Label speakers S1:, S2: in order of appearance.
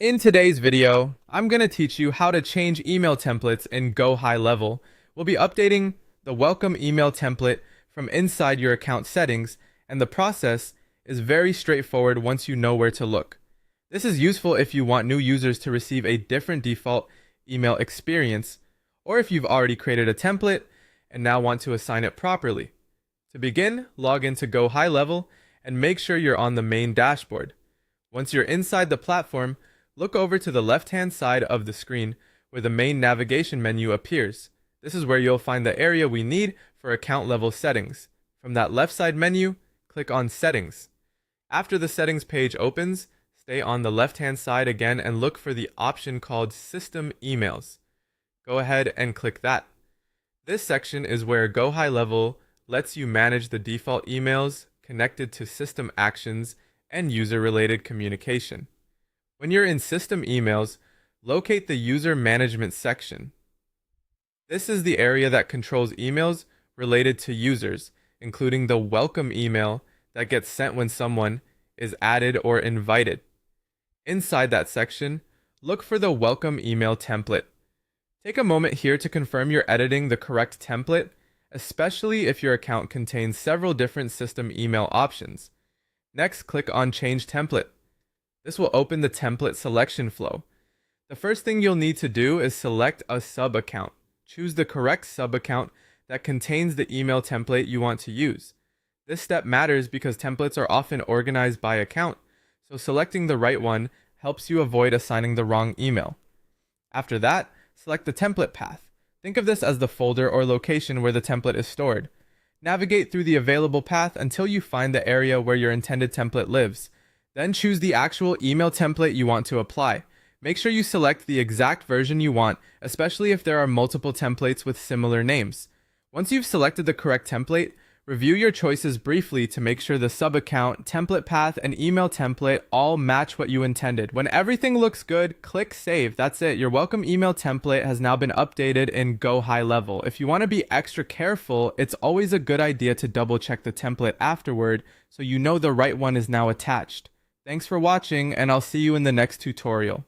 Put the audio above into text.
S1: In today's video, I'm going to teach you how to change email templates in Gohighlevel. We'll be updating the welcome email template from inside your account settings, and the process is very straightforward once you know where to look. This is useful if you want new users to receive a different default email experience, or if you've already created a template and now want to assign it properly. To begin, log into Gohighlevel and make sure you're on the main dashboard. Once you're inside the platform, look over to the left-hand side of the screen where the main navigation menu appears. This is where you'll find the area we need for account level settings. From that left side menu, click on Settings. After the settings page opens, stay on the left-hand side again and look for the option called System Emails. Go ahead and click that. This section is where Gohighlevel lets you manage the default emails connected to system actions and user-related communication. When you're in System Emails, locate the User Management section. This is the area that controls emails related to users, including the welcome email that gets sent when someone is added or invited. Inside that section, look for the welcome email template. Take a moment here to confirm you're editing the correct template, especially if your account contains several different system email options. Next, click on Change Template. This will open the template selection flow. The first thing you'll need to do is select a sub-account. Choose the correct sub-account that contains the email template you want to use. This step matters because templates are often organized by account, so selecting the right one helps you avoid assigning the wrong email. After that, select the template path. Think of this as the folder or location where the template is stored. Navigate through the available path until you find the area where your intended template lives. Then choose the actual email template you want to apply. Make sure you select the exact version you want, especially if there are multiple templates with similar names. Once you've selected the correct template, review your choices briefly to make sure the sub-account, template path, and email template all match what you intended. When everything looks good, click Save. That's it. Your welcome email template has now been updated in Gohighlevel. If you want to be extra careful, it's always a good idea to double check the template afterward so you know the right one is now attached. Thanks for watching, and I'll see you in the next tutorial.